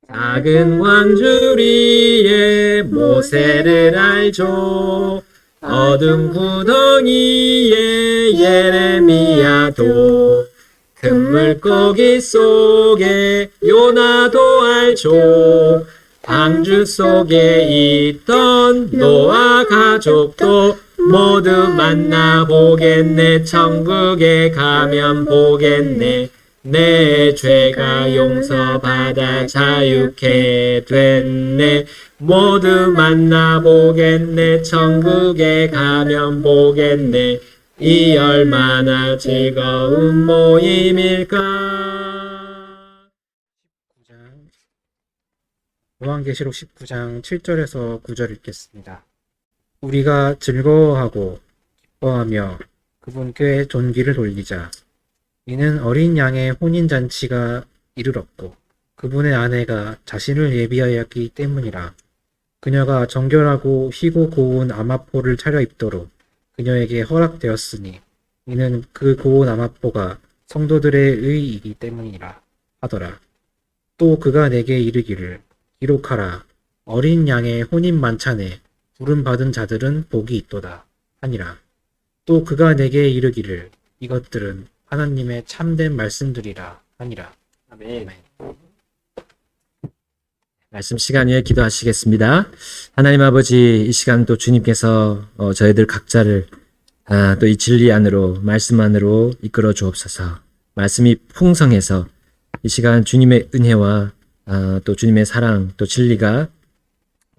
작은 광주리에 모세를 알죠. 어둠 구덩이에 예레미야도, 큰 물고기 속에 요나도 알죠. 방주 속에 있던 노아 가족도 모두 만나보겠네. 천국에 가면 보겠네. 내 죄가 용서받아 자유케 됐네. 모두 만나보겠네. 천국에 가면 보겠네. 이 얼마나 즐거운 모임일까. 요한계시록 19장 7절에서 9절 읽겠습니다. 우리가 즐거워하고 기뻐하며 그분께 존귀를 돌리자. 이는 어린 양의 혼인잔치가 이르렀고 그분의 아내가 자신을 예비하였기 때문이라. 그녀가 정결하고 희고 고운 아마포를 차려입도록 그녀에게 허락되었으니 이는 그 고운 아마포가 성도들의 의이기 때문이라 하더라. 또 그가 내게 이르기를 기록하라. 어린 양의 혼인 만찬에 부름받은 자들은 복이 있도다 하니라. 또 그가 내게 이르기를 이것들은 하나님의 참된 말씀들이라 하니라. 아멘. 말씀 시간에 기도하시겠습니다. 하나님 아버지, 이 시간 또 주님께서 저희들 각자를 또 이 진리 안으로, 말씀 안으로 이끌어 주옵소서. 말씀이 풍성해서 이 시간 주님의 은혜와 또 주님의 사랑, 또 진리가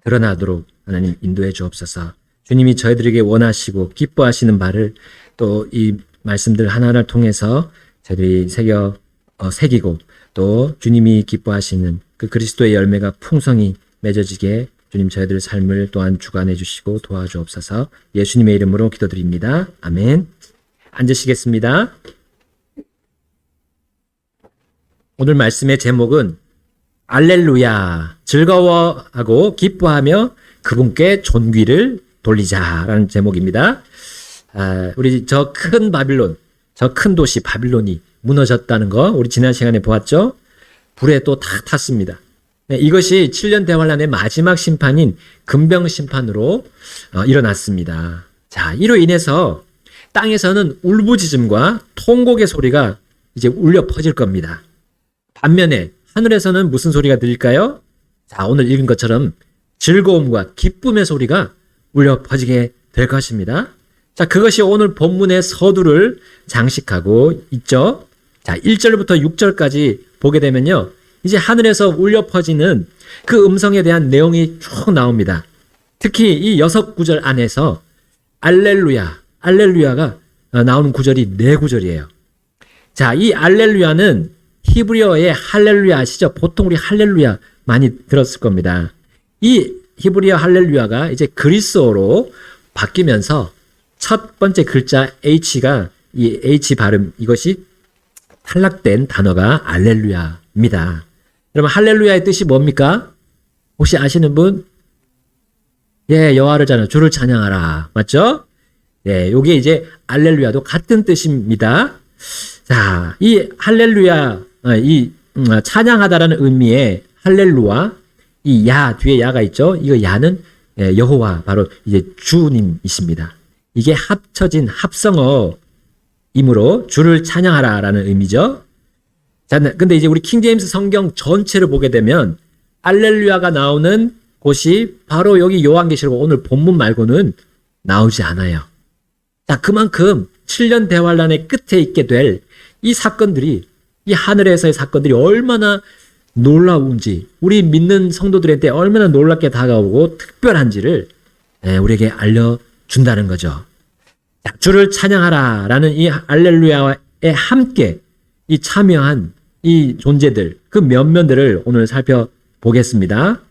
드러나도록 하나님 인도해 주옵소서. 주님이 저희들에게 원하시고 기뻐하시는 바를 또 이 말씀들 하나하나를 통해서 저희들이 새기고 또 주님이 기뻐하시는 그 그리스도의 열매가 풍성히 맺어지게 주님 저희들 삶을 또한 주관해 주시고 도와주옵소서. 예수님의 이름으로 기도드립니다. 아멘. 앉으시겠습니다. 오늘 말씀의 제목은 알렐루야, 즐거워하고 기뻐하며 그분께 존귀를 돌리자라는 제목입니다. 우리 저 큰 바빌론, 저 큰 도시 바빌론이 무너졌다는 거 우리 지난 시간에 보았죠? 불에 또 탁 탔습니다. 이것이 7년 대환란의 마지막 심판인 금병 심판으로 일어났습니다. 자, 이로 인해서 땅에서는 울부짖음과 통곡의 소리가 이제 울려 퍼질 겁니다. 반면에 하늘에서는 무슨 소리가 들릴까요? 자, 오늘 읽은 것처럼 즐거움과 기쁨의 소리가 울려 퍼지게 될 것입니다. 자, 그것이 오늘 본문의 서두를 장식하고 있죠. 자, 1절부터 6절까지 보게 되면요, 이제 하늘에서 울려 퍼지는 그 음성에 대한 내용이 쭉 나옵니다. 특히 이 6구절 안에서 알렐루야, 알렐루야가 나오는 구절이 4구절이에요. 자, 이 알렐루야는 히브리어의 할렐루야 아시죠? 보통 우리 할렐루야 많이 들었을 겁니다. 이 히브리어 할렐루야가 이제 그리스어로 바뀌면서 첫 번째 글자 H가 이 H 발음, 이것이 탈락된 단어가 알렐루야입니다. 여러분, 할렐루야의 뜻이 뭡니까? 혹시 아시는 분? 예, 여호와를 찬양, 주를 찬양하라. 맞죠? 예, 요게 이제 알렐루야도 같은 뜻입니다. 자, 이 할렐루야, 찬양하다라는 의미의 할렐루야, 이 야, 뒤에 야가 있죠? 이거 야는 여호와, 바로 이제 주님이십니다. 이게 합쳐진 합성어이므로 주를 찬양하라라는 의미죠. 자, 근데 이제 우리 킹제임스 성경 전체를 보게 되면 알렐루야가 나오는 곳이 바로 여기 요한계시록 오늘 본문 말고는 나오지 않아요. 자, 그만큼 7년 대환란의 끝에 있게 될 이 사건들이, 이 하늘에서의 사건들이 얼마나 놀라운지, 우리 믿는 성도들한테 얼마나 놀랍게 다가오고 특별한지를 우리에게 알려준다는 거죠. 자, 주를 찬양하라 라는 이 알렐루야에 함께 이 참여한 이 존재들, 그 면면들을 오늘 살펴보겠습니다.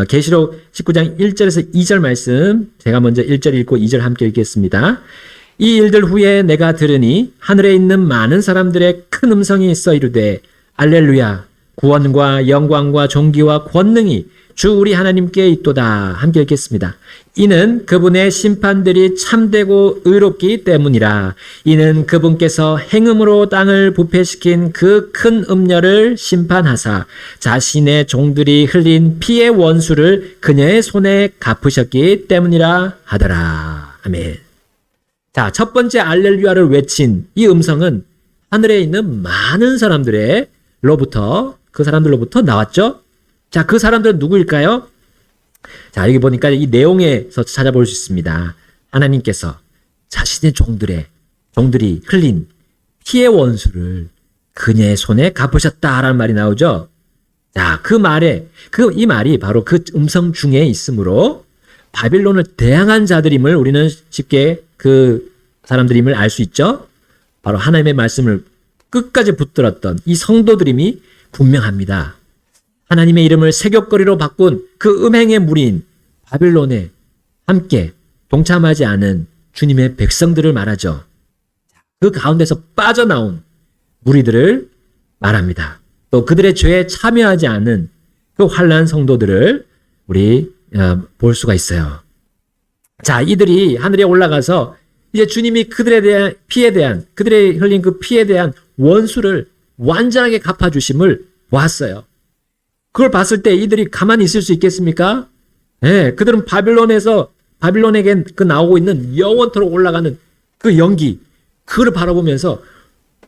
계시록 19장 1절에서 2절 말씀, 제가 먼저 1절 읽고 2절 함께 읽겠습니다. 이 일들 후에 내가 들으니 하늘에 있는 많은 사람들의 큰 음성이 있어 이르되 알렐루야, 구원과 영광과 존귀와 권능이 주 우리 하나님께 있도다. 함께 읽겠습니다. 이는 그분의 심판들이 참되고 의롭기 때문이라. 이는 그분께서 행음으로 땅을 부패시킨 그 큰 음녀를 심판하사 자신의 종들이 흘린 피의 원수를 그녀의 손에 갚으셨기 때문이라 하더라. 아멘. 자, 첫 번째 알렐루야를 외친 이 음성은 하늘에 있는 많은 그 사람들로부터 나왔죠. 자, 그 사람들은 누구일까요? 자, 여기 보니까 이 내용에서 찾아볼 수 있습니다. 하나님께서 자신의 종들이 흘린 피의 원수를 그녀의 손에 갚으셨다라는 말이 나오죠. 자, 이 말이 바로 그 음성 중에 있으므로 바빌론을 대항한 자들임을 우리는 쉽게 그 사람들임을 알 수 있죠. 바로 하나님의 말씀을 끝까지 붙들었던 이 성도들임이 분명합니다. 하나님의 이름을 세귑거리로 바꾼 그 음행의 무리인 바빌론에 함께 동참하지 않은 주님의 백성들을 말하죠. 그 가운데서 빠져나온 무리들을 말합니다. 또 그들의 죄에 참여하지 않은 그 환난 성도들을 우리 볼 수가 있어요. 자, 이들이 하늘에 올라가서 이제 주님이 그들의 흘린 그 피에 대한 원수를 완전하게 갚아주심을 보았어요. 그걸 봤을 때 이들이 가만히 있을 수 있겠습니까? 네, 그들은 바빌론에게 그 나오고 있는 영원토록 올라가는 그 연기, 그걸 바라보면서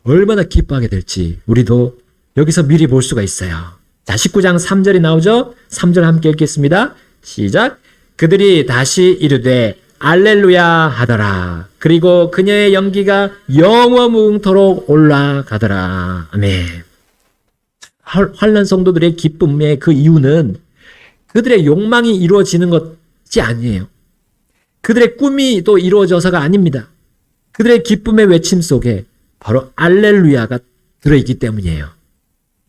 얼마나 기뻐하게 될지 우리도 여기서 미리 볼 수가 있어요. 자, 19장 3절이 나오죠? 3절 함께 읽겠습니다. 시작. 그들이 다시 이르되 알렐루야 하더라. 그리고 그녀의 연기가 영원무궁토록 올라가더라. 아멘. 환난 성도들의 기쁨의 그 이유는 그들의 욕망이 이루어지는 것이 아니에요. 그들의 꿈이 또 이루어져서가 아닙니다. 그들의 기쁨의 외침 속에 바로 알렐루야가 들어있기 때문이에요.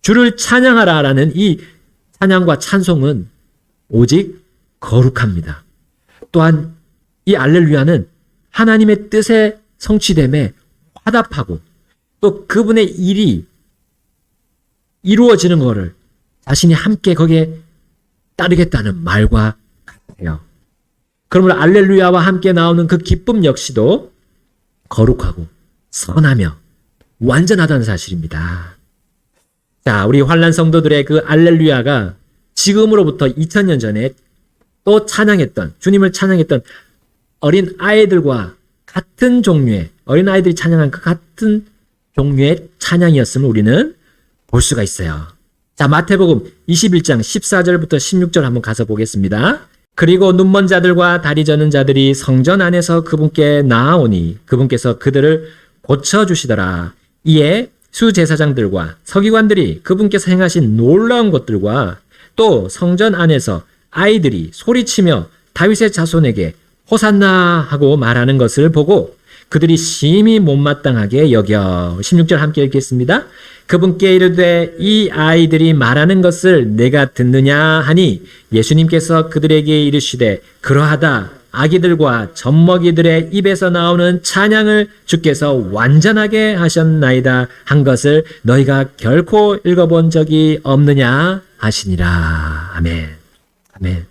주를 찬양하라라는 이 찬양과 찬송은 오직 거룩합니다. 또한 이 알렐루야는 하나님의 뜻에 성취됨에 화답하고 또 그분의 일이 이루어지는 것을 자신이 함께 거기에 따르겠다는 말과 같아요. 그러므로 알렐루야와 함께 나오는 그 기쁨 역시도 거룩하고 선하며 완전하다는 사실입니다. 자, 우리 환난 성도들의 그 알렐루야가 지금으로부터 2000년 전에 또 주님을 찬양했던 어린 아이들과 같은 종류의, 어린 아이들이 찬양한 그 같은 종류의 찬양이었음을 우리는 볼 수가 있어요. 자, 마태복음 21장 14절부터 16절 한번 가서 보겠습니다. 그리고 눈먼 자들과 다리 저는 자들이 성전 안에서 그분께 나아오니 그분께서 그들을 고쳐주시더라. 이에 수제사장들과 서기관들이 그분께서 행하신 놀라운 것들과 또 성전 안에서 아이들이 소리치며 다윗의 자손에게 호산나 하고 말하는 것을 보고 그들이 심히 못마땅하게 여겨. 16절 함께 읽겠습니다. 그분께 이르되 이 아이들이 말하는 것을 내가 듣느냐 하니 예수님께서 그들에게 이르시되 그러하다. 아기들과 젖먹이들의 입에서 나오는 찬양을 주께서 완전하게 하셨나이다 한 것을 너희가 결코 읽어본 적이 없느냐 하시니라. 아멘. 아멘.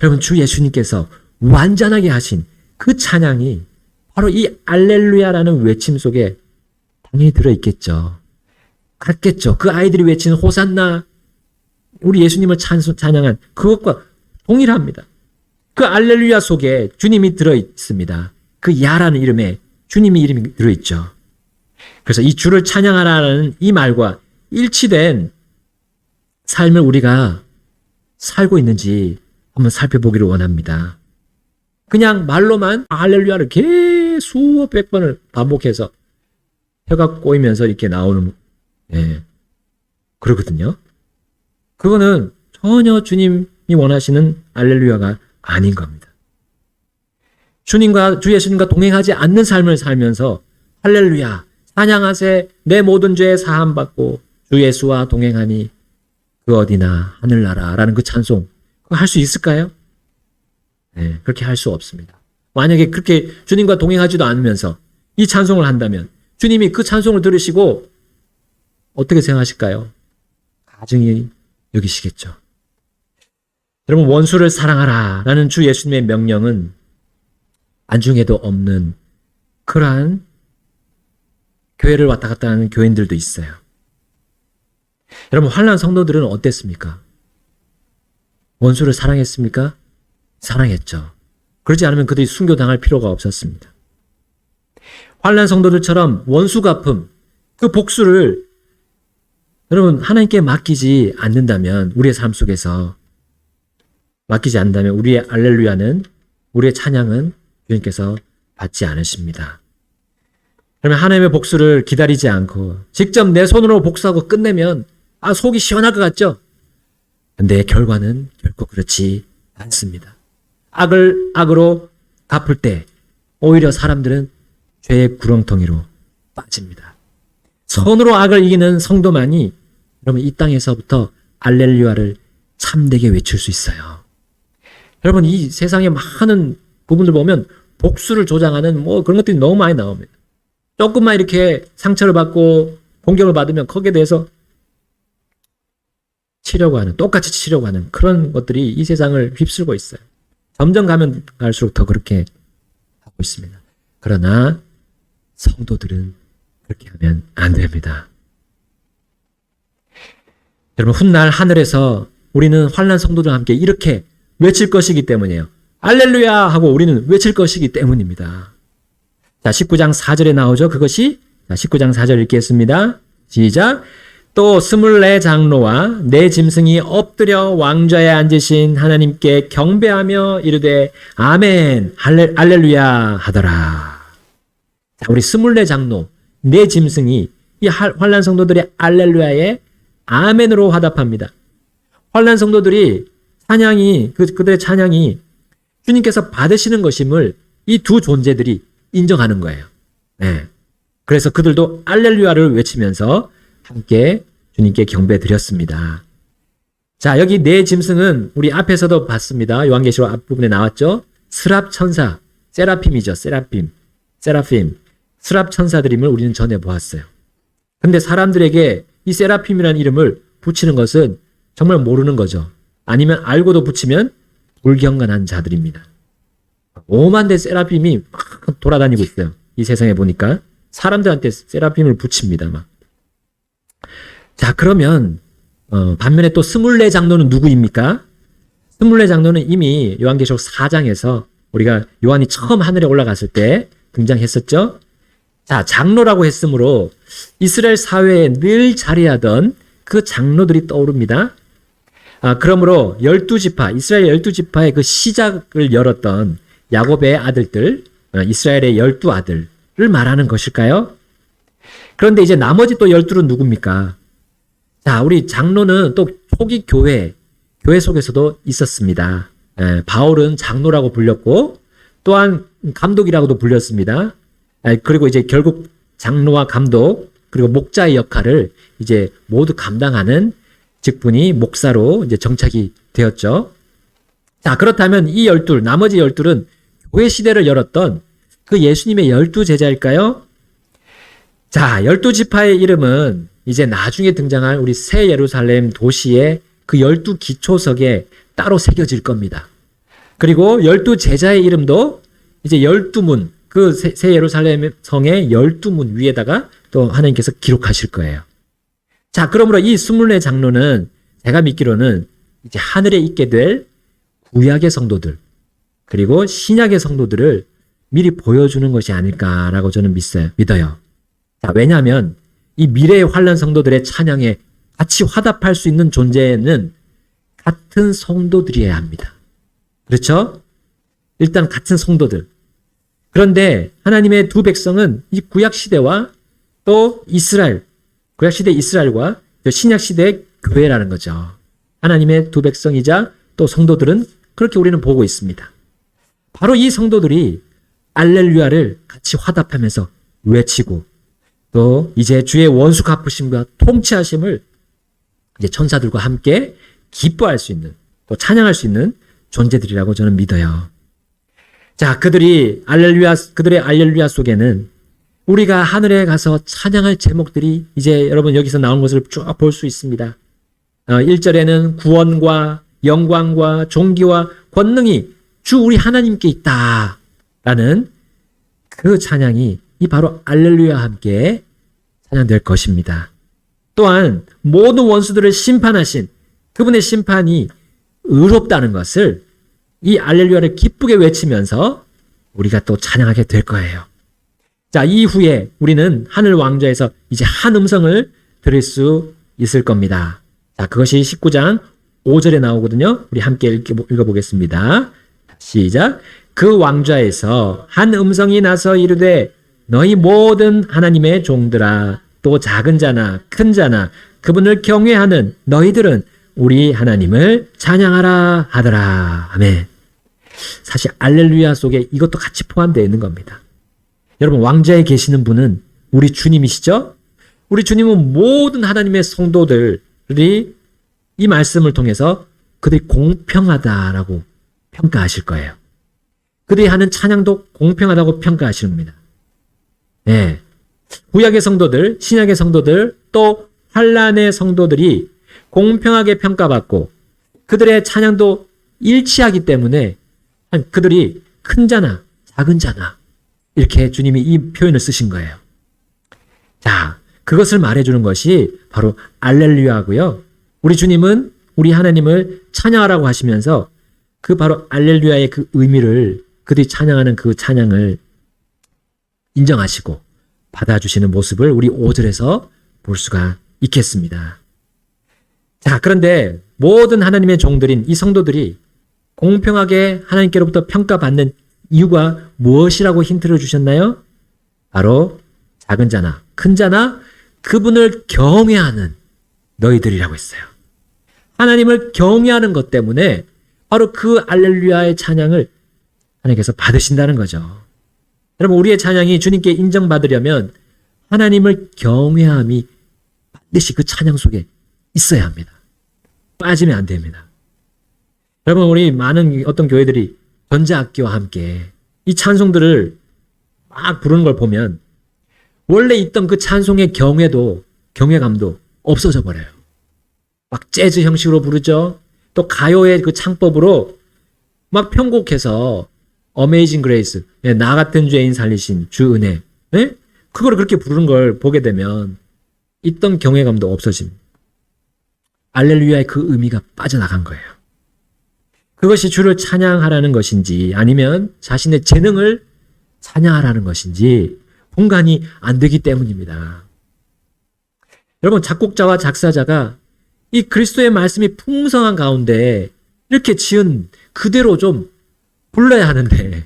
여러분, 주 예수님께서 완전하게 하신 그 찬양이 바로 이 알렐루야라는 외침 속에 당연히 들어있겠죠. 같겠죠. 그 아이들이 외치는 호산나, 우리 예수님을 찬양한 그것과 동일합니다. 그 알렐루야 속에 주님이 들어있습니다. 그 야라는 이름에 주님의 이름이 들어있죠. 그래서 이 주를 찬양하라는 이 말과 일치된 삶을 우리가 살고 있는지 한번 살펴보기를 원합니다. 그냥 말로만 할렐루야를 수백 번을 반복해서 혀가 꼬이면서 이렇게 나오는, 그러거든요. 그거는 전혀 주님이 원하시는 할렐루야가 아닌 겁니다. 주 예수님과 동행하지 않는 삶을 살면서 할렐루야, 찬양하세, 내 모든 죄에 사함받고 주 예수와 동행하니 그 어디나 하늘나라라는 그 찬송, 그거 할 수 있을까요? 네, 그렇게 할 수 없습니다. 만약에 그렇게 주님과 동행하지도 않으면서 이 찬송을 한다면 주님이 그 찬송을 들으시고 어떻게 생각하실까요? 가증히 여기시겠죠. 여러분, 원수를 사랑하라 라는 주 예수님의 명령은 안중에도 없는 그러한 교회를 왔다 갔다 하는 교인들도 있어요. 여러분, 환난 성도들은 어땠습니까? 원수를 사랑했습니까? 사랑했죠. 그러지 않으면 그들이 순교당할 필요가 없었습니다. 환난 성도들처럼 원수 갚음, 그 복수를 여러분 하나님께 맡기지 않는다면, 우리의 삶 속에서 맡기지 않는다면 우리의 알렐루야는, 우리의 찬양은 주님께서 받지 않으십니다. 그러면 하나님의 복수를 기다리지 않고 직접 내 손으로 복수하고 끝내면 속이 시원할 것 같죠? 근데 결과는 결코 그렇지 않습니다. 악을 악으로 갚을 때 오히려 사람들은 죄의 구렁텅이로 빠집니다. 손으로 악을 이기는 성도만이 여러분 이 땅에서부터 알렐루야를 참되게 외칠 수 있어요. 여러분, 이 세상에 많은 부분들 보면 복수를 조장하는 그런 것들이 너무 많이 나옵니다. 조금만 이렇게 상처를 받고 공격을 받으면 거기에 대해서 똑같이 치려고 하는 그런 것들이 이 세상을 휩쓸고 있어요. 점점 가면 갈수록 더 그렇게 하고 있습니다. 그러나 성도들은 그렇게 하면 안 됩니다. 여러분, 훗날 하늘에서 우리는 환난 성도들과 함께 이렇게 외칠 것이기 때문이에요. 알렐루야 하고 우리는 외칠 것이기 때문입니다. 자, 19장 4절에 나오죠. 그것이 19장 4절 읽겠습니다. 시작. 또 24 장로와 네 짐승이 엎드려 왕좌에 앉으신 하나님께 경배하며 이르되 아멘 할렐루야 하더라. 자, 우리 24 장로 네 짐승이 이 환난 성도들의 알렐루야에 아멘으로 화답합니다. 환난 성도들이 찬양이 그들의 찬양이 주님께서 받으시는 것임을 이 두 존재들이 인정하는 거예요. 네. 그래서 그들도 알렐루야를 외치면서 함께 주님께 경배 드렸습니다. 자, 여기 네 짐승은 우리 앞에서도 봤습니다. 요한계시록 앞부분에 나왔죠. 스랍 천사, 세라핌이죠. 세라핌. 스랍 천사들임을 우리는 전해 보았어요. 근데 사람들에게 이 세라핌이라는 이름을 붙이는 것은 정말 모르는 거죠. 아니면 알고도 붙이면 불경건한 자들입니다. 오만 대 세라핌이 막 돌아다니고 있어요. 이 세상에 보니까 사람들한테 세라핌을 붙입니다. 막. 자, 그러면 반면에 또 24 장로는 누구입니까? 24 장로는 이미 요한계시록 4장에서 우리가 요한이 처음 하늘에 올라갔을 때 등장했었죠. 자, 장로라고 했으므로 이스라엘 사회에 늘 자리하던 그 장로들이 떠오릅니다. 그러므로 12지파, 이스라엘 12지파의 그 시작을 열었던 야곱의 아들들, 이스라엘의 12아들을 말하는 것일까요? 그런데 이제 나머지 또 12는 누굽니까? 자, 우리 장로는 또 초기 교회 속에서도 있었습니다. 바울은 장로라고 불렸고, 또한 감독이라고도 불렸습니다. 그리고 이제 결국 장로와 감독, 그리고 목자의 역할을 이제 모두 감당하는 직분이 목사로 이제 정착이 되었죠. 자, 그렇다면 이 나머지 12은 교회 시대를 열었던 그 예수님의 12제자일까요? 자, 12지파의 이름은 이제 나중에 등장할 우리 새 예루살렘 도시의 그 12기초석에 따로 새겨질 겁니다. 그리고 12제자의 이름도 이제 12문, 그 새 예루살렘 성의 12문 위에다가 또 하나님께서 기록하실 거예요. 자, 그러므로 이 24 장로는 제가 믿기로는 이제 하늘에 있게 될 구약의 성도들, 그리고 신약의 성도들을 미리 보여주는 것이 아닐까라고 저는 믿어요. 자, 왜냐하면 이 미래의 환난 성도들의 찬양에 같이 화답할 수 있는 존재는 같은 성도들이어야 합니다. 그렇죠? 일단 같은 성도들. 그런데 하나님의 두 백성은 이 구약시대와 또 구약시대 이스라엘과 신약시대의 교회라는 거죠. 하나님의 두 백성이자 또 성도들은 그렇게 우리는 보고 있습니다. 바로 이 성도들이 알렐루야를 같이 화답하면서 외치고 또 이제 주의 원수 갚으심과 통치하심을 이제 천사들과 함께 기뻐할 수 있는, 또 찬양할 수 있는 존재들이라고 저는 믿어요. 자, 그들의 알렐루야 속에는 우리가 하늘에 가서 찬양할 제목들이 이제 여러분 여기서 나온 것을 쭉 볼 수 있습니다. 1절에는 구원과 영광과 존귀와 권능이 주 우리 하나님께 있다라는 그 찬양이 이 바로 알렐루야와 함께 찬양될 것입니다. 또한 모든 원수들을 심판하신 그분의 심판이 의롭다는 것을 이 알렐루야를 기쁘게 외치면서 우리가 또 찬양하게 될 거예요. 자, 이후에 우리는 하늘 왕좌에서 이제 한 음성을 들을 수 있을 겁니다. 자, 그것이 19장 5절에 나오거든요. 우리 함께 읽어보겠습니다. 시작. 그 왕좌에서 한 음성이 나서 이르되 너희 모든 하나님의 종들아 또 작은 자나 큰 자나 그분을 경외하는 너희들은 우리 하나님을 찬양하라 하더라. 아멘. 사실 알렐루야 속에 이것도 같이 포함되어 있는 겁니다. 여러분, 왕좌에 계시는 분은 우리 주님이시죠? 우리 주님은 모든 하나님의 성도들이 이 말씀을 통해서 그들이 공평하다라고 평가하실 거예요. 그들이 하는 찬양도 공평하다고 평가하시는 겁니다. 네. 구약의 성도들, 신약의 성도들, 또 환란의 성도들이 공평하게 평가받고 그들의 찬양도 일치하기 때문에 그들이 큰 자나 작은 자나 이렇게 주님이 이 표현을 쓰신 거예요. 자, 그것을 말해주는 것이 바로 알렐루야고요. 우리 주님은 우리 하나님을 찬양하라고 하시면서 그 바로 알렐루야의 그 의미를 그들이 찬양하는 그 찬양을 인정하시고 받아주시는 모습을 우리 5절에서 볼 수가 있겠습니다. 자, 그런데 모든 하나님의 종들인 이 성도들이 공평하게 하나님께로부터 평가받는 이유가 무엇이라고 힌트를 주셨나요? 바로 작은 자나 큰 자나 그분을 경외하는 너희들이라고 했어요. 하나님을 경외하는 것 때문에 바로 그 알렐루야의 찬양을 하나님께서 받으신다는 거죠. 여러분, 우리의 찬양이 주님께 인정받으려면 하나님을 경외함이 반드시 그 찬양 속에 있어야 합니다. 빠지면 안 됩니다. 여러분, 우리 많은 어떤 교회들이 전자악기와 함께 이 찬송들을 막 부르는 걸 보면 원래 있던 그 찬송의 경외감도 없어져 버려요. 막 재즈 형식으로 부르죠. 또 가요의 그 창법으로 막 편곡해서 어메이징 그레이스, 나 같은 죄인 살리신 주 은혜, 네? 그걸 그렇게 부르는 걸 보게 되면 있던 경외감도 없어집니다. 알렐루야의 그 의미가 빠져나간 거예요. 그것이 주를 찬양하라는 것인지 아니면 자신의 재능을 찬양하라는 것인지 분간이 안 되기 때문입니다. 여러분, 작곡자와 작사자가 이 그리스도의 말씀이 풍성한 가운데 이렇게 지은 그대로 좀 불러야 하는데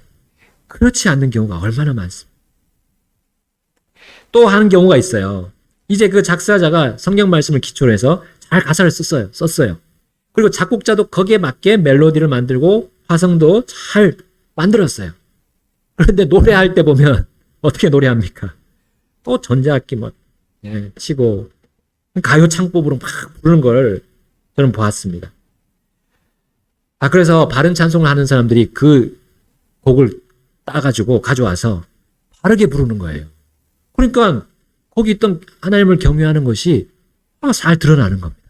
그렇지 않는 경우가 얼마나 많습니다. 또 한 경우가 있어요. 이제 그 작사자가 성경 말씀을 기초로 해서 잘 가사를 썼어요. 그리고 작곡자도 거기에 맞게 멜로디를 만들고 화성도 잘 만들었어요. 그런데 노래할 때 보면 어떻게 노래합니까? 또 전자악기 치고 가요 창법으로 막 부르는 걸 저는 보았습니다. 그래서 바른 찬송을 하는 사람들이 그 곡을 따가지고 가져와서 바르게 부르는 거예요. 그러니까 거기 있던 하나님을 경외하는 것이 잘 드러나는 겁니다.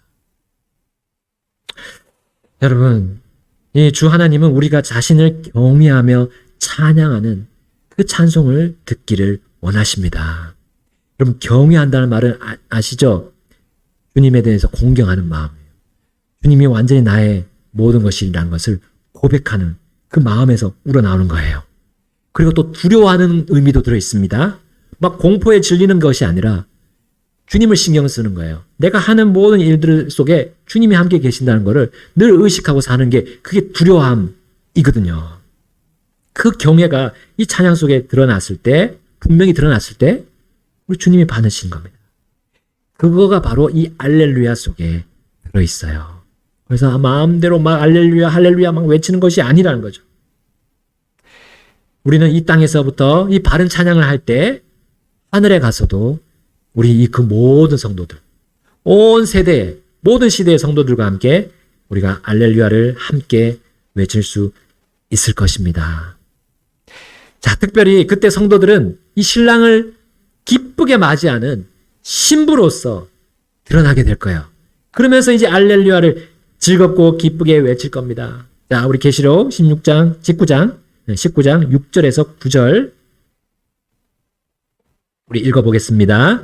여러분, 이 주 하나님은 우리가 자신을 경외하며 찬양하는 그 찬송을 듣기를 원하십니다. 여러분, 경외한다는 말은 아시죠? 주님에 대해서 공경하는 마음이에요. 주님이 완전히 나의 모든 것이라는 것을 고백하는 그 마음에서 우러나오는 거예요. 그리고 또 두려워하는 의미도 들어있습니다. 막 공포에 질리는 것이 아니라 주님을 신경 쓰는 거예요. 내가 하는 모든 일들 속에 주님이 함께 계신다는 것을 늘 의식하고 사는 게 그게 두려움이거든요. 그 경외가 이 찬양 속에 드러났을 때, 분명히 드러났을 때 우리 주님이 받으신 겁니다. 그거가 바로 이 알렐루야 속에 들어있어요. 그래서 마음대로 막 알렐루야 할렐루야 막 외치는 것이 아니라는 거죠. 우리는 이 땅에서부터 이 바른 찬양을 할 때 하늘에 가서도 우리 그 모든 성도들, 온 세대의 모든 시대의 성도들과 함께 우리가 알렐루야를 함께 외칠 수 있을 것입니다. 자, 특별히 그때 성도들은 이 신랑을 기쁘게 맞이하는 신부로서 드러나게 될 거예요. 그러면서 이제 알렐루야를 즐겁고 기쁘게 외칠 겁니다. 자, 우리 계시록 19장 6절에서 9절 우리 읽어보겠습니다.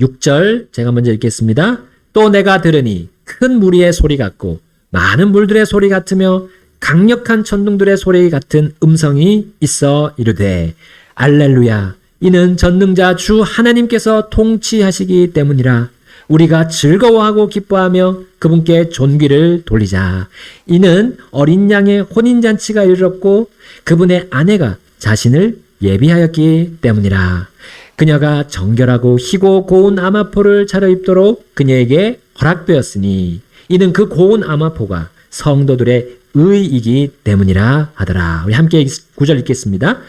6절 제가 먼저 읽겠습니다. 또 내가 들으니 큰 무리의 소리 같고 많은 물들의 소리 같으며 강력한 천둥들의 소리 같은 음성이 있어 이르되 알렐루야 이는 전능자 주 하나님께서 통치하시기 때문이라. 우리가 즐거워하고 기뻐하며 그분께 존귀를 돌리자. 이는 어린 양의 혼인잔치가 이르렀고 그분의 아내가 자신을 예비하였기 때문이라. 그녀가 정결하고 희고 고운 아마포를 차려입도록 그녀에게 허락되었으니 이는 그 고운 아마포가 성도들의 의이기 때문이라 하더라. 우리 함께 9절 읽겠습니다.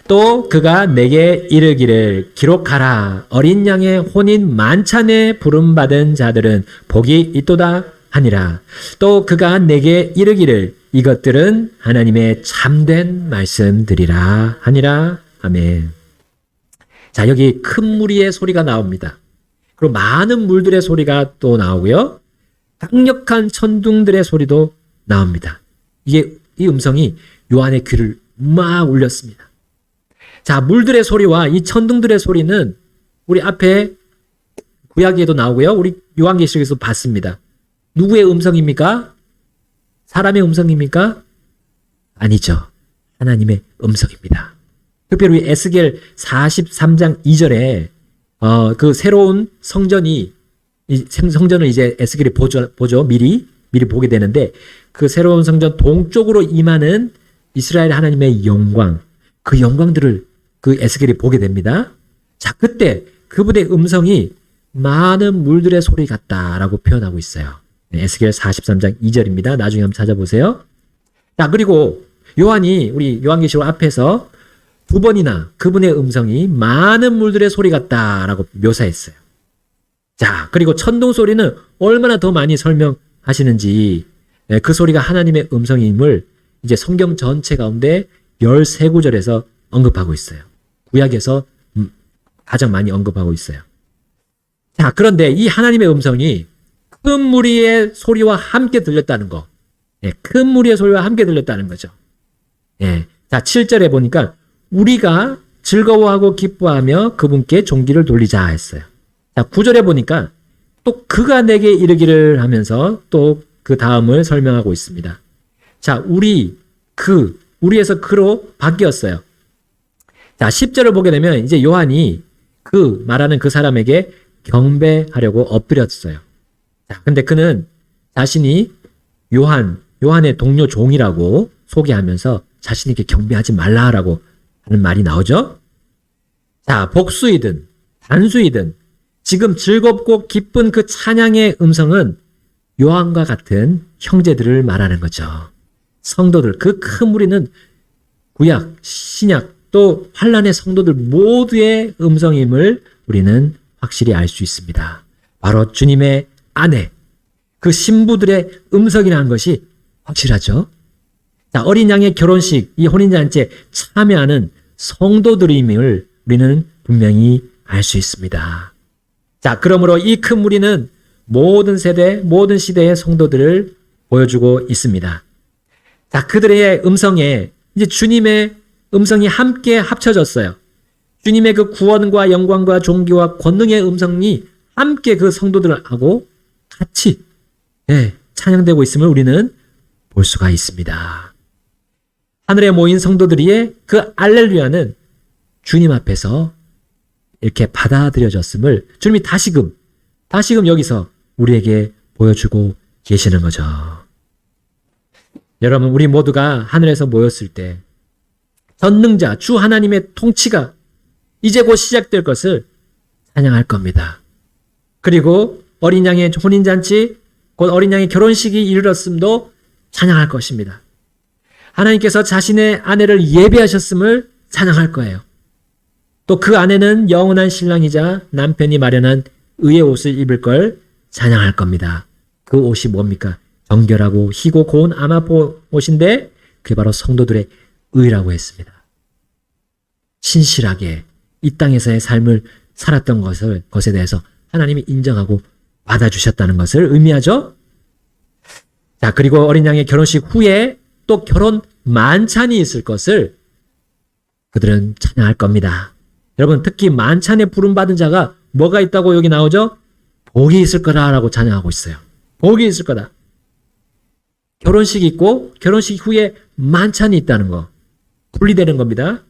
또 그가 내게 이르기를 기록하라. 어린 양의 혼인 만찬에 부름받은 자들은 복이 있도다 하니라. 또 그가 내게 이르기를 이것들은 하나님의 참된 말씀들이라 하니라. 아멘. 자, 여기 큰 무리의 소리가 나옵니다. 그리고 많은 물들의 소리가 또 나오고요. 강력한 천둥들의 소리도 나옵니다. 이 음성이 요한의 귀를 막 울렸습니다. 자, 물들의 소리와 이 천둥들의 소리는 우리 앞에 구약에도 나오고요. 우리 요한계시록에서 봤습니다. 누구의 음성입니까? 사람의 음성입니까? 아니죠. 하나님의 음성입니다. 특별히 우리 에스겔 43장 2절에 그 새로운 성전을 이제 에스겔이 보죠. 미리 보게 되는데 그 새로운 성전 동쪽으로 임하는 이스라엘 하나님의 영광, 그 영광들을 그 에스겔이 보게 됩니다. 자, 그때 그분의 음성이 많은 물들의 소리 같다라고 표현하고 있어요. 네, 에스겔 43장 2절입니다. 나중에 한번 찾아보세요. 자, 그리고 요한이 우리 요한계시록 앞에서 두 번이나 그분의 음성이 많은 물들의 소리 같다라고 묘사했어요. 자, 그리고 천둥 소리는 얼마나 더 많이 설명하시는지 그 소리가 하나님의 음성임을 이제 성경 전체 가운데 13구절에서 언급하고 있어요. 구약에서 가장 많이 언급하고 있어요. 자, 그런데 이 하나님의 음성이 큰 무리의 소리와 함께 들렸다는 거. 큰 무리의 소리와 함께 들렸다는 거죠. 자, 7절에 보니까 우리가 즐거워하고 기뻐하며 그분께 존귀를 돌리자 했어요. 자, 9절에 보니까 또 그가 내게 이르기를 하면서 또 그 다음을 설명하고 있습니다. 자, 우리에서 그로 바뀌었어요. 자, 10절을 보게 되면 이제 요한이 그 말하는 그 사람에게 경배하려고 엎드렸어요. 자, 근데 그는 자신이 요한의 동료 종이라고 소개하면서 자신에게 경배하지 말라라고 하는 말이 나오죠. 자, 복수이든 단수이든 지금 즐겁고 기쁜 그 찬양의 음성은 요한과 같은 형제들을 말하는 거죠. 성도들, 그 큰 무리는 구약, 신약, 또 환란의 성도들 모두의 음성임을 우리는 확실히 알 수 있습니다. 바로 주님의 아내, 그 신부들의 음성이라는 것이 확실하죠. 자, 어린 양의 결혼식, 이 혼인잔치에 참여하는 성도들임을 우리는 분명히 알 수 있습니다. 자, 그러므로 이 큰 무리는 모든 세대, 모든 시대의 성도들을 보여주고 있습니다. 자, 그들의 음성에 이제 주님의 음성이 함께 합쳐졌어요. 주님의 그 구원과 영광과 존귀와 권능의 음성이 함께 그 성도들하고 같이 찬양되고 있음을 우리는 볼 수가 있습니다. 하늘에 모인 성도들의 그 알렐루야는 주님 앞에서 이렇게 받아들여졌음을 주님이 다시금 여기서 우리에게 보여주고 계시는 거죠. 여러분, 우리 모두가 하늘에서 모였을 때 전능자 주 하나님의 통치가 이제 곧 시작될 것을 찬양할 겁니다. 그리고 어린 양의 혼인잔치, 곧 어린 양의 결혼식이 이르렀음도 찬양할 것입니다. 하나님께서 자신의 아내를 예비하셨음을 찬양할 거예요. 또 그 아내는 영원한 신랑이자 남편이 마련한 의의 옷을 입을 걸 찬양할 겁니다. 그 옷이 뭡니까? 정결하고 희고 고운 아마포 옷인데 그게 바로 성도들의 의라고 했습니다. 신실하게 이 땅에서의 삶을 살았던 것에 대해서 하나님이 인정하고 받아주셨다는 것을 의미하죠. 자, 그리고 어린 양의 결혼식 후에 또 결혼 만찬이 있을 것을 그들은 찬양할 겁니다. 여러분, 특히 만찬에 부름받은 자가 뭐가 있다고 여기 나오죠? 복이 있을 거다라고 찬양하고 있어요. 복이 있을 거다. 결혼식이 있고 결혼식 후에 만찬이 있다는 거. 분리되는 겁니다.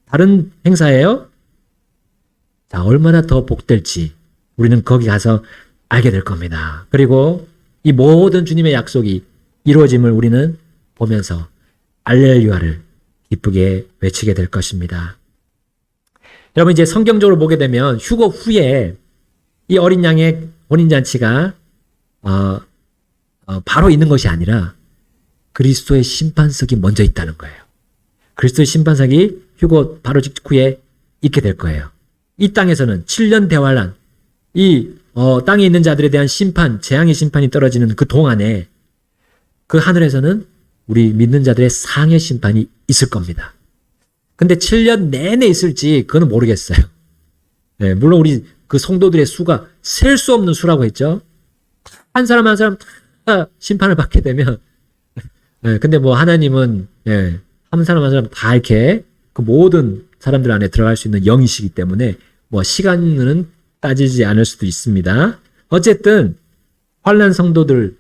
다른 행사예요. 자, 얼마나 더 복될지 우리는 거기 가서 알게 될 겁니다. 그리고 이 모든 주님의 약속이 이루어짐을 우리는 보면서 알렐루야를 기쁘게 외치게 될 것입니다. 여러분, 이제 성경적으로 보게 되면 휴거 후에 이 어린 양의 혼인잔치가 바로 있는 것이 아니라 그리스도의 심판석이 먼저 있다는 거예요. 그리스도의 심판석이 휴거 바로 직후에 있게 될 거예요. 이 땅에서는 7년 대환란, 이 땅에 있는 자들에 대한 심판, 재앙의 심판이 떨어지는 그 동안에 그 하늘에서는 우리 믿는 자들의 상해 심판이 있을 겁니다. 근데 7년 내내 있을지 그건 모르겠어요. 네, 물론 우리 그 성도들의 수가 셀 수 없는 수라고 했죠. 한 사람 한 사람 다 심판을 받게 되면 네, 근데 뭐 하나님은 네, 한 사람 한 사람 다 이렇게 그 모든 사람들 안에 들어갈 수 있는 영이시기 때문에 뭐 시간은 따지지 않을 수도 있습니다. 어쨌든 환난 성도들이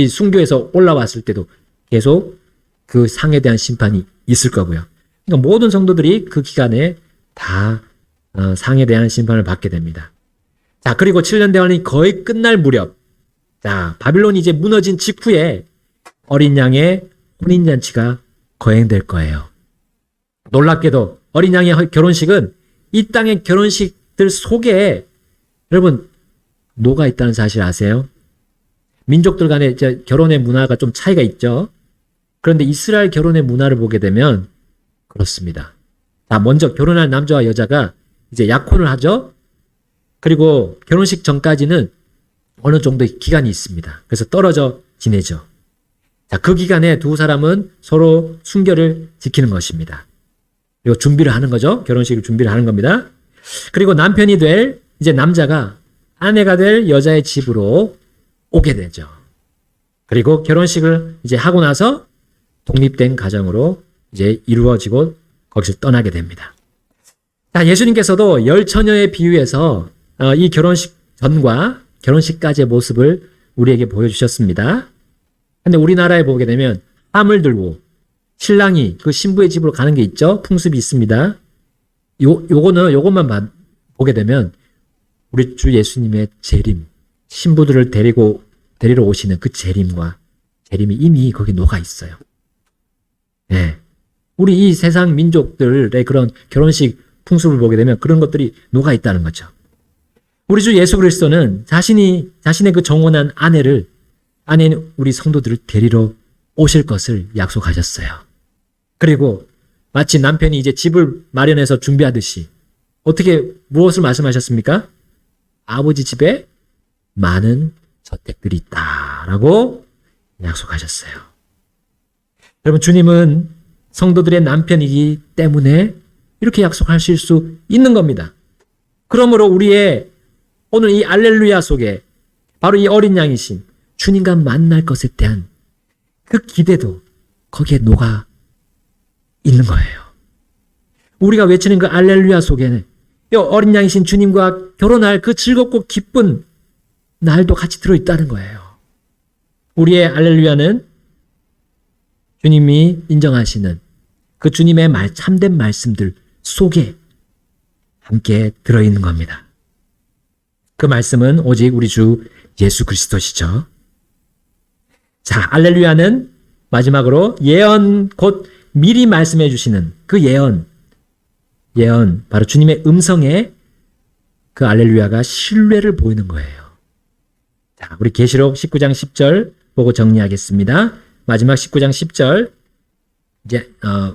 순교해서 올라왔을 때도 계속 그 상에 대한 심판이 있을 거고요. 그러니까 모든 성도들이 그 기간에 다 상에 대한 심판을 받게 됩니다. 자, 그리고 7년 대환이 거의 끝날 무렵, 자, 바빌론이 이제 무너진 직후에 어린 양의 혼인잔치가 거행될 거예요. 놀랍게도 어린 양의 결혼식은 이 땅의 결혼식들 속에 여러분 녹아 있다는 사실 아세요? 민족들 간의 이제 결혼의 문화가 좀 차이가 있죠. 그런데 이스라엘 결혼의 문화를 보게 되면 그렇습니다. 자, 먼저 결혼한 남자와 여자가 이제 약혼을 하죠. 그리고 결혼식 전까지는 어느 정도의 기간이 있습니다. 그래서 떨어져 지내죠. 자, 그 기간에 두 사람은 서로 순결을 지키는 것입니다. 그리고 준비를 하는 거죠. 결혼식을 준비를 하는 겁니다. 그리고 남편이 될 이제 남자가 아내가 될 여자의 집으로 오게 되죠. 그리고 결혼식을 이제 하고 나서 독립된 가정으로 이제 이루어지고 거기서 떠나게 됩니다. 자, 예수님께서도 열 처녀의 비유에서 이 결혼식 전과 결혼식까지의 모습을 우리에게 보여주셨습니다. 근데 우리나라에 보게 되면 함을 들고 신랑이 그 신부의 집으로 가는 게 있죠. 풍습이 있습니다. 요것만 보게 되면 우리 주 예수님의 재림, 신부들을 데리러 오시는 그 재림이 이미 거기 녹아 있어요. 네. 우리 이 세상 민족들의 그런 결혼식 풍습을 보게 되면 그런 것들이 녹아 있다는 거죠. 우리 주 예수 그리스도는 자신의 그 정혼한 아내인 우리 성도들을 데리러 오실 것을 약속하셨어요. 그리고 마치 남편이 이제 집을 마련해서 준비하듯이 무엇을 말씀하셨습니까? 아버지 집에 많은 저택들이 있다라고 약속하셨어요. 여러분, 주님은 성도들의 남편이기 때문에 이렇게 약속하실 수 있는 겁니다. 그러므로 우리의 오늘 이 알렐루야 속에 바로 이 어린 양이신 주님과 만날 것에 대한 그 기대도 거기에 녹아 있는 거예요. 우리가 외치는 그 알렐루야 속에는 이 어린 양이신 주님과 결혼할 그 즐겁고 기쁜 날도 같이 들어있다는 거예요. 우리의 알렐루야는 주님이 인정하시는 그 주님의 참된 말씀들 속에 함께 들어있는 겁니다. 그 말씀은 오직 우리 주 예수 그리스도시죠. 자, 알렐루야는 마지막으로 예언, 곧 미리 말씀해 주시는 그 예언, 바로 주님의 음성에 그 알렐루야가 신뢰를 보이는 거예요. 자, 우리 계시록 19장 10절 보고 정리하겠습니다. 마지막 19장 10절 이제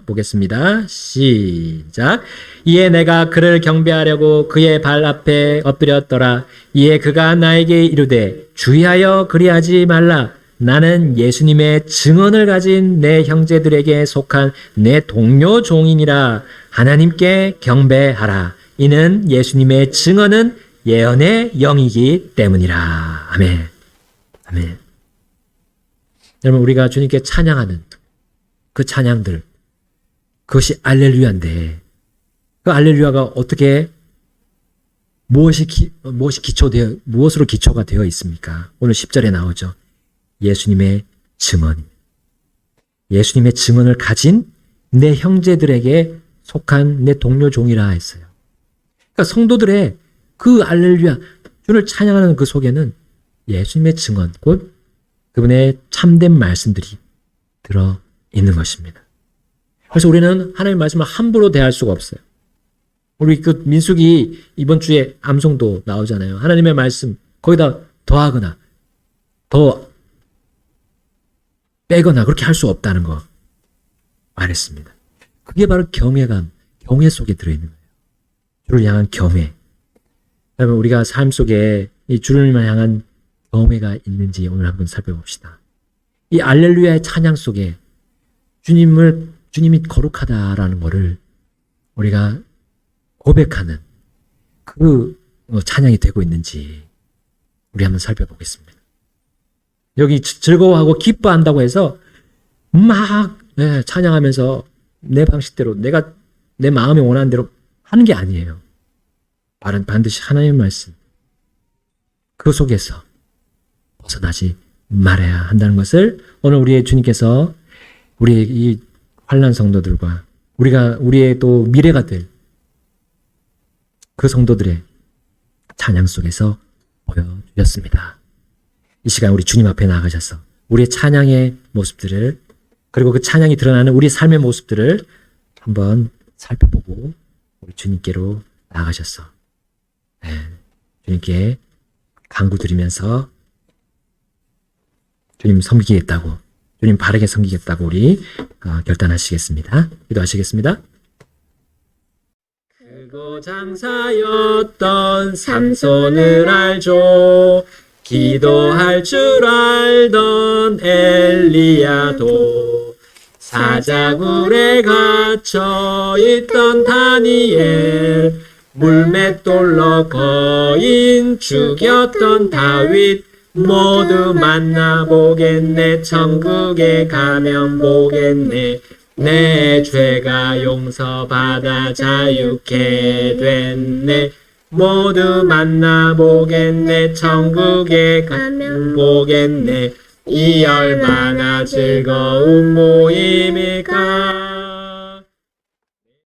보겠습니다. 시작. 이에 내가 그를 경배하려고 그의 발 앞에 엎드렸더라. 이에 그가 나에게 이르되 주의하여 그리하지 말라. 나는 예수님의 증언을 가진 내 형제들에게 속한 내 동료 종이니라. 하나님께 경배하라. 이는 예수님의 증언은 예언의 영이기 때문이라. 아멘. 아멘. 여러분, 우리가 주님께 찬양하는 그 찬양들, 그것이 알렐루야인데, 그 알렐루야가 어떻게, 무엇으로 기초가 되어 있습니까? 오늘 10절에 나오죠. 예수님의 증언. 예수님의 증언을 가진 내 형제들에게 속한 내 동료 종이라 했어요. 그러니까 성도들의 그 알렐루야, 주를 찬양하는 그 속에는 예수님의 증언, 곧 그분의 참된 말씀들이 들어 있는 것입니다. 그래서 우리는 하나님의 말씀을 함부로 대할 수가 없어요. 우리 그 민수기 이번 주에 암송도 나오잖아요. 하나님의 말씀 거기다 더하거나 더 빼거나 그렇게 할 수 없다는 거 말했습니다. 그게 바로 경외감, 경외 속에 들어있는 거예요. 주를 향한 경외. 그러면 우리가 삶 속에 이 주를 향한 경외가 있는지 오늘 한번 살펴봅시다. 이 알렐루야의 찬양 속에 주님이 거룩하다라는 것을 우리가 고백하는 그 찬양이 되고 있는지 우리 한번 살펴보겠습니다. 여기 즐거워하고 기뻐한다고 해서 막 찬양하면서 내 방식대로 내가 내 마음이 원하는 대로 하는 게 아니에요. 반드시 하나님의 말씀 그 속에서 벗어나지 말아야 한다는 것을 오늘 우리의 주님께서 우리의 이 환난 성도들과 우리의 또 미래가 될 그 성도들의 찬양 속에서 보여주셨습니다. 이 시간 우리 주님 앞에 나가셔서 우리의 찬양의 모습들을 그리고 그 찬양이 드러나는 우리 삶의 모습들을 한번 살펴보고 우리 주님께로 나가셔서 주님께 간구드리면서 주님 섬기겠다고 주님 바르게 섬기겠다고 우리 결단하시겠습니다. 기도하시겠습니다. 크고 장사였던 삼손을 알죠. 기도할 줄 알던 엘리야도 사자굴에 갇혀 있던 다니엘 물맷돌로 거인 죽였던 다윗 모두 만나보겠네. 천국에 가면 보겠네. 내 죄가 용서받아 자유케 됐네. 모두 만나보겠네. 천국에 가면 보겠네. 이 얼마나 즐거운 모임일까.